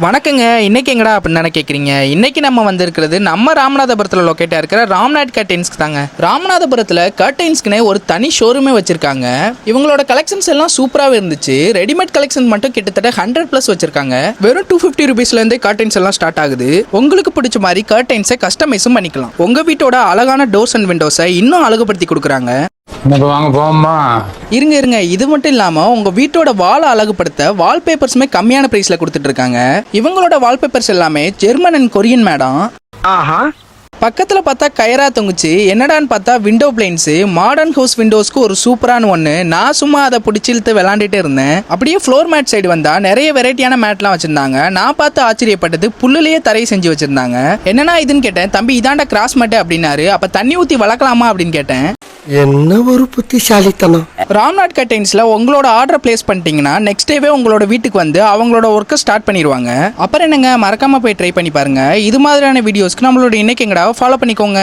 வணக்கங்க. இன்னைக்கு எங்கடா அப்படின்னு கேட்குறீங்க. இன்னைக்கு நம்ம வந்திருக்கிறது நம்ம ராமநாதபுரத்தில் லொக்கேட்டாக இருக்கிற ராம்நாட் கர்டைன்ஸ்க்கு தாங்க. ராமநாதபுரத்தில் கர்டைன்ஸ்க்குனே ஒரு தனி ஷோரூமே வச்சிருக்காங்க. இவங்களோட கலெக்ஷன்ஸ் எல்லாம் சூப்பராகவே இருந்துச்சு. ரெடிமேட் கலெக்ஷன் மட்டும் கிட்டத்தட்ட 100+ வச்சிருக்காங்க. வெறும் 250 ருபீஸ்லேருந்தே கர்டைன்ஸ் எல்லாம் ஸ்டார்ட் ஆகுது. உங்களுக்கு பிடிச்ச மாதிரி கர்டைன்ஸை கஸ்டமைஸும் பண்ணிக்கலாம். உங்கள் வீட்டோட அழகான டோர்ஸ் அண்ட் விண்டோஸை இன்னும் அழகுபடுத்தி கொடுக்குறாங்க. வாங்க போமா. இருங்க இது மட்டும் இல்லாம உங்க வீட்டோட வால் அழகுபடுத்த வால்பேப்பர்ஸுமே கம்மியான பிரைஸ்ல கொடுத்துட்டு இருக்காங்க. இவங்களோட வால்பேப்பர்ஸ் எல்லாமே ஜெர்மன் அண்ட் கொரியன் மேடம். பக்கத்துல பார்த்தா கயரா தொங்குச்சு. என்னடான்னு பார்த்தா விண்டோ பிளைன்ஸ். மாடர்ன் ஹவுஸ் விண்டோஸ்க்கு ஒரு சூப்பரான ஒன்று. நான் சும்மா அதை பிடிச்சி இழுத்து விளாண்டுட்டே இருந்தேன். அப்படியே ஃப்ளோர் மேட் சைடு வந்தா நிறைய வெரைட்டியான மேட்லாம் வச்சிருந்தாங்க. நான் பார்த்து ஆச்சரியப்பட்டது புல்லுலயே தரையை செஞ்சு வச்சிருந்தாங்க. என்னன்னா இதுன்னு கேட்டேன். தம்பி இதாண்டா கிராஸ் மேட் அப்படின்னாரு. அப்ப தண்ணி ஊத்தி வளர்க்கலாமா அப்படின்னு கேட்டேன். என்ன ஒரு புத்திசாலித்தனம். ராம்நாட் கர்டைன்ஸ்ல உங்களோட ஆர்டர் பிளேஸ் பண்ணிட்டீங்கன்னா நெக்ஸ்ட் டேவே உங்களோட வீட்டுக்கு வந்து அவங்களோட ஒர்க்கை ஸ்டார்ட் பண்ணிடுவாங்க. அப்புறம் என்னங்க, மறக்காம போய் ட்ரை பண்ணி பாருங்க. இது மாதிரியான வீடியோஸ்க்கு நம்மளோட இன்னைக்கு எங்கடா ஃபாலோ பண்ணிக்கோங்க.